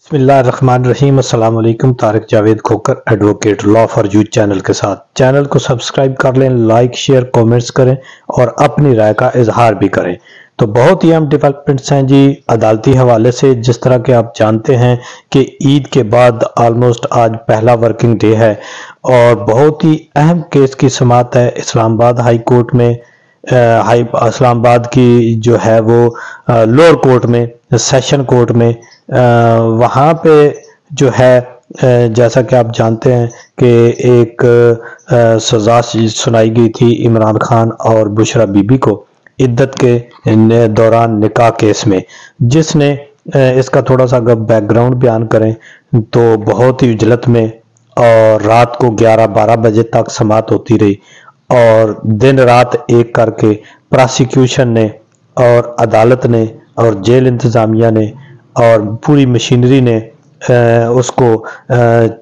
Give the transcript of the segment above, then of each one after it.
बिस्मिल्लाहिर्रहमानिर्रहीम। अस्सलाम वालेकुम। Tariq Javed Khokar, advocate, law for you channel के साथ। चैनल को सब्सक्राइब कर लें, लाइक शेयर कमेंट्स करें और अपनी राय का इजहार भी करें। तो बहुत ही अहम डेवलपमेंट्स हैं जी अदालती हवाले से। जिस तरह के आप जानते हैं कि ईद के बाद ऑलमोस्ट आज पहला वर्किंग डे है और बहुत ही अहम केस की समाअत है इस्लामाबाद हाई कोर्ट में। इस्लामाबाद की जो है वो लोअर कोर्ट में, सेशन कोर्ट में, वहाँ पे जो है जैसा कि आप जानते हैं कि एक सज़ा सुनाई गई थी इमरान खान और बुशरा बीबी को इद्दत के दौरान निकाह केस में, जिसने इसका थोड़ा सा अगर बैकग्राउंड बयान करें तो बहुत ही उजलत में और रात को 11-12 बजे तक समाअत होती रही और दिन रात एक करके प्रोसिक्यूशन ने और अदालत ने और जेल इंतज़ामिया ने और पूरी मशीनरी ने उसको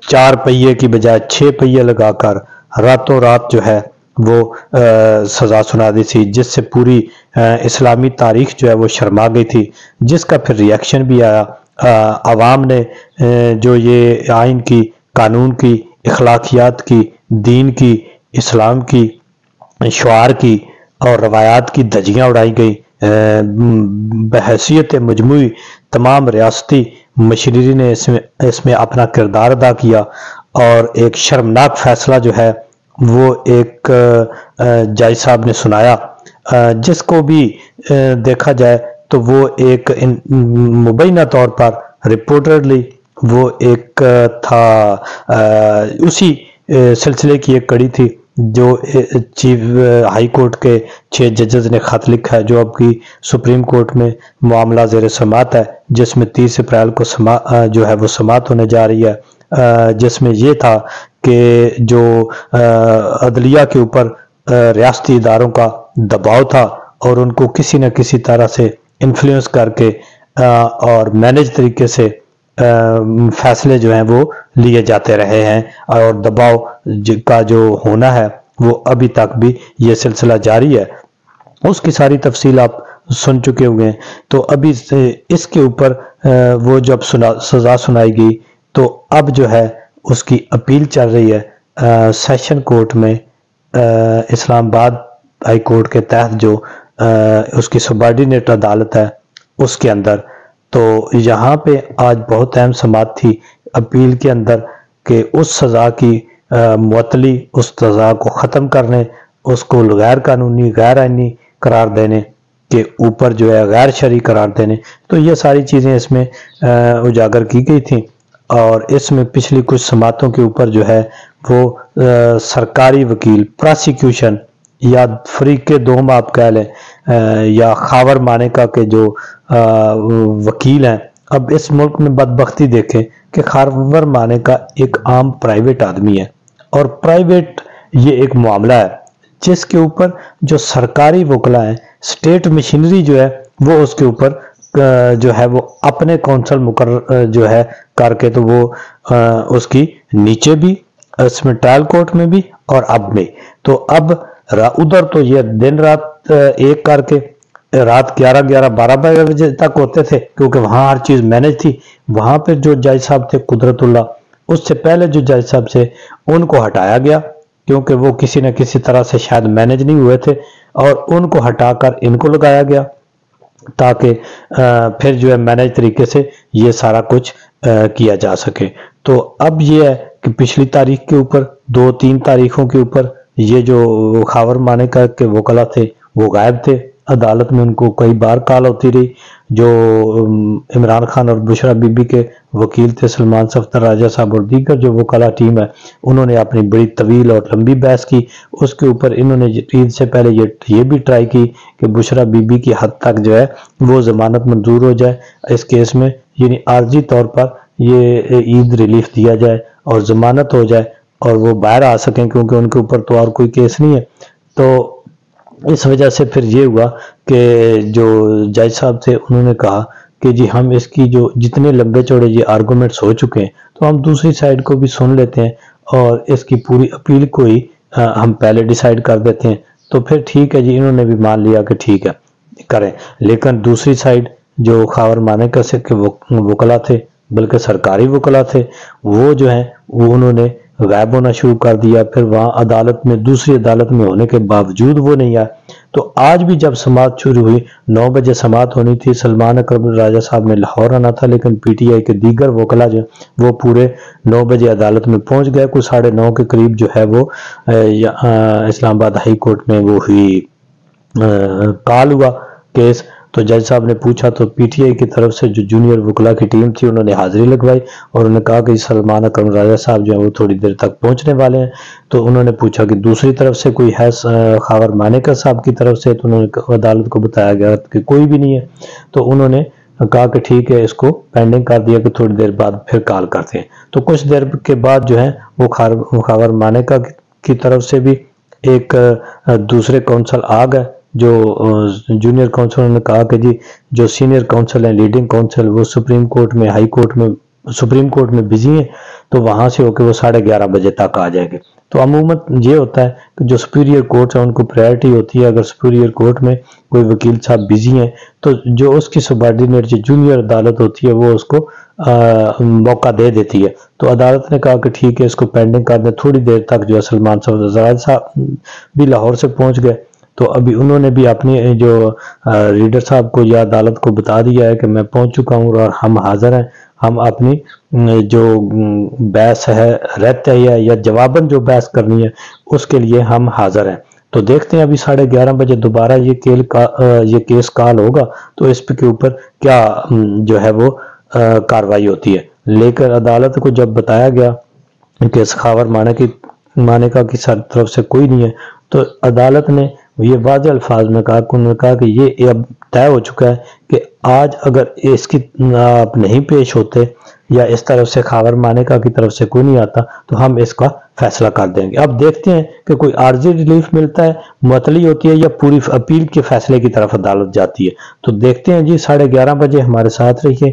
4 पहिए की बजाय 6 पहिए लगाकर रातों रात जो है वो सज़ा सुना दी थी, जिससे पूरी इस्लामी तारीख जो है वो शर्मा गई थी, जिसका फिर रिएक्शन भी आया। आवाम ने जो ये आइन की, कानून की, इखलाकियात की, दीन की, इस्लाम की, शुआर की और रवायात की धज्जियाँ उड़ाई गई। बहैसियत मजमूई तमाम रियासती मशीनरी ने इसमें अपना किरदार अदा किया और एक शर्मनाक फैसला जो है वो एक जज साहब ने सुनाया, जिसको भी देखा जाए तो वो एक मुबैना तौर पर रिपोर्टरली वो एक था, उसी सिलसिले की एक कड़ी थी जो चीफ हाई कोर्ट के 6 जजेस ने खत लिखा है, जो अब की सुप्रीम कोर्ट में मामला ज़ेर समाअत है, जिसमें 30 अप्रैल को जो है वो समाअत होने जा रही है, जिसमें ये था कि जो अदलिया के ऊपर रियासती इदारों का दबाव था और उनको किसी न किसी तरह से इन्फ्लुएंस करके और मैनेज तरीके से फैसले जो हैं वो लिए जाते रहे हैं और दबाव का जो होना है वो अभी तक भी ये सिलसिला जारी है। उसकी सारी तफसील आप सुन चुके हुए हैं। तो अभी इसके ऊपर वो जब सज़ा सुनाई गई तो अब जो है उसकी अपील चल रही है सेशन कोर्ट में, इस्लामाबाद हाई कोर्ट के तहत जो उसकी सबॉर्डिनेट अदालत है उसके अंदर। तो यहाँ पे आज बहुत अहम समाअत थी अपील के अंदर कि उस सज़ा की मुअत्तली, उस सज़ा को ख़त्म करने, उसको गैर कानूनी, गैर आइनी करार देने के ऊपर जो है गैर शरई करार देने। तो ये सारी चीज़ें इसमें उजागर की गई थी और इसमें पिछली कुछ समाअतों के ऊपर जो है वो सरकारी वकील, प्रोसिक्यूशन या फरीक़े दोम आप कह लें, या खावर मानेका के जो वकील हैं। अब इस मुल्क में बदबख्ती देखें कि खावर मानेका एक आम प्राइवेट आदमी है और प्राइवेट ये एक मामला है जिसके ऊपर जो सरकारी वकला हैं, स्टेट मशीनरी जो है वो उसके ऊपर जो है वो अपने कौंसल मुकर्रर जो है करके, तो वो उसकी नीचे भी, इसमें ट्रायल कोर्ट में भी और अब में। तो अब उधर तो ये दिन रात एक करके रात 11-12 बजे तक होते थे क्योंकि वहाँ हर चीज़ मैनेज थी। वहाँ पे जो जज साहब थे कुदरतुल्लाह, उससे पहले जो जज साहब से उनको हटाया गया क्योंकि वो किसी न किसी तरह से शायद मैनेज नहीं हुए थे और उनको हटाकर इनको लगाया गया ताकि फिर जो है मैनेज तरीके से ये सारा कुछ किया जा सके। तो अब ये है कि पिछली तारीख के ऊपर, 2-3 तारीखों के ऊपर ये जो खावर मानेका के वकला थे वो गायब थे अदालत में। उनको कई बार कॉल होती रही। जो इमरान खान और बुशरा बीबी के वकील थे सलमान सफ्दर राजा साहब और दीगर जो वकला टीम है, उन्होंने अपनी बड़ी तवील और लंबी बहस की। उसके ऊपर इन्होंने ईद से पहले ये भी ट्राई की कि बुशरा बीबी की हद तक जो है वो ज़मानत मंजूर हो जाए इस केस में, यानी आर्जी तौर पर ये ईद रिलीफ दिया जाए और ज़मानत हो जाए और वो बाहर आ सकें क्योंकि उनके ऊपर तो और कोई केस नहीं है। तो इस वजह से फिर ये हुआ कि जो जज साहब थे उन्होंने कहा कि जी हम इसकी जो जितने लंबे चौड़े ये आर्गूमेंट्स हो चुके हैं तो हम दूसरी साइड को भी सुन लेते हैं और इसकी पूरी अपील को ही हम पहले डिसाइड कर देते हैं। तो फिर ठीक है जी, इन्होंने भी मान लिया कि ठीक है करें। लेकिन दूसरी साइड जो खावर मानेका से के वकला थे بلکہ سرکاری وکلا تھے وہ جو ہیں وہ انہوں نے غائب ہونا شروع کر دیا. پھر وہاں عدالت میں دوسری عدالت میں ہونے کے باوجود وہ نہیں آئے. تو آج بھی جب سماعت شروع ہوئی 9 بجے سماعت ہونی تھی. سلمان اکرم راجہ صاحب نے لاہور آنا تھا لیکن پی ٹی آئی کے دیگر وکلا جو وہ پورے 9 بجے عدالت میں پہنچ گئے. کوئی 9:30 کے قریب جو ہے وہ اسلام آباد ہائی کورٹ میں وہ ہوئی کال ہوا کیس. تو جج صاحب نے پوچھا تو پی ٹی آئی کی طرف سے جو جونیئر وکلا کی ٹیم تھی انہوں نے حاضری لگوائی اور انہوں نے کہا کہ سلمان اکرم راجہ صاحب جو ہیں وہ تھوڑی دیر تک پہنچنے والے ہیں. تو انہوں نے پوچھا کہ دوسری طرف سے کوئی ہے خاور مانیکا صاحب کی طرف سے. تو انہوں نے عدالت کو بتایا گیا کہ کوئی بھی نہیں ہے. تو انہوں نے کہا کہ ٹھیک ہے اس کو پینڈنگ کر دیا کہ تھوڑی دیر بعد پھر کال کرتے ہیں. تو کچھ دیر کے بعد جو ہے وہ خاور مانیکا کی طرف سے بھی ایک دوسرے کونسل آ گئے. جو جونیئر کونسل نے کہا کہ جی جو سینئر کونسل ہیں لیڈنگ کونسل وہ سپریم کورٹ میں ہائی کورٹ میں سپریم کورٹ میں بزی ہیں تو وہاں سے ہو کے وہ 11:30 بجے تک آ جائیں گے. تو عموماً یہ ہوتا ہے کہ جو سپیریئر کورٹ ہے ان کو پرائرٹی ہوتی ہے. اگر سپیریئر کورٹ میں کوئی وکیل صاحب بزی ہیں تو جو اس کی سبارڈینیٹ جو جونیئر عدالت ہوتی ہے وہ اس کو موقع دے دیتی ہے. تو عدالت نے کہا کہ ٹھیک ہے اس کو پینڈنگ کر دیں. تھوڑی دیر تک جو ہے سلمان صاحب بھی لاہور سے پہنچ گئے. تو ابھی انہوں نے بھی اپنی جو ریڈر صاحب کو یا عدالت کو بتا دیا ہے کہ میں پہنچ چکا ہوں اور ہم حاضر ہیں. ہم اپنی جو بحث ہے رہتا ہے یا جواباً جو بحث کرنی ہے اس کے لیے ہم حاضر ہیں. تو دیکھتے ہیں ابھی 11:30 بجے دوبارہ یہ کیس کال ہوگا تو اس کے اوپر کیا جو ہے وہ کاروائی ہوتی ہے. لیکن عدالت کو جب بتایا گیا کہ خاور مانیکا کی طرف سے کوئی نہیں ہے تو عدالت نے یہ واضح الفاظ میں کہا کہ یہ اب طے ہو چکا ہے کہ آج اگر اس کی آپ نہیں پیش ہوتے یا اس طرف سے خاور مانیکا کی طرف سے کوئی نہیں آتا تو ہم اس کا فیصلہ کر دیں گے. اب دیکھتے ہیں کہ کوئی عارضی ریلیف ملتا ہے معطلی ہوتی ہے یا پوری اپیل کے فیصلے کی طرف عدالت جاتی ہے. تو دیکھتے ہیں جی 11:30 بجے ہمارے ساتھ رہیے.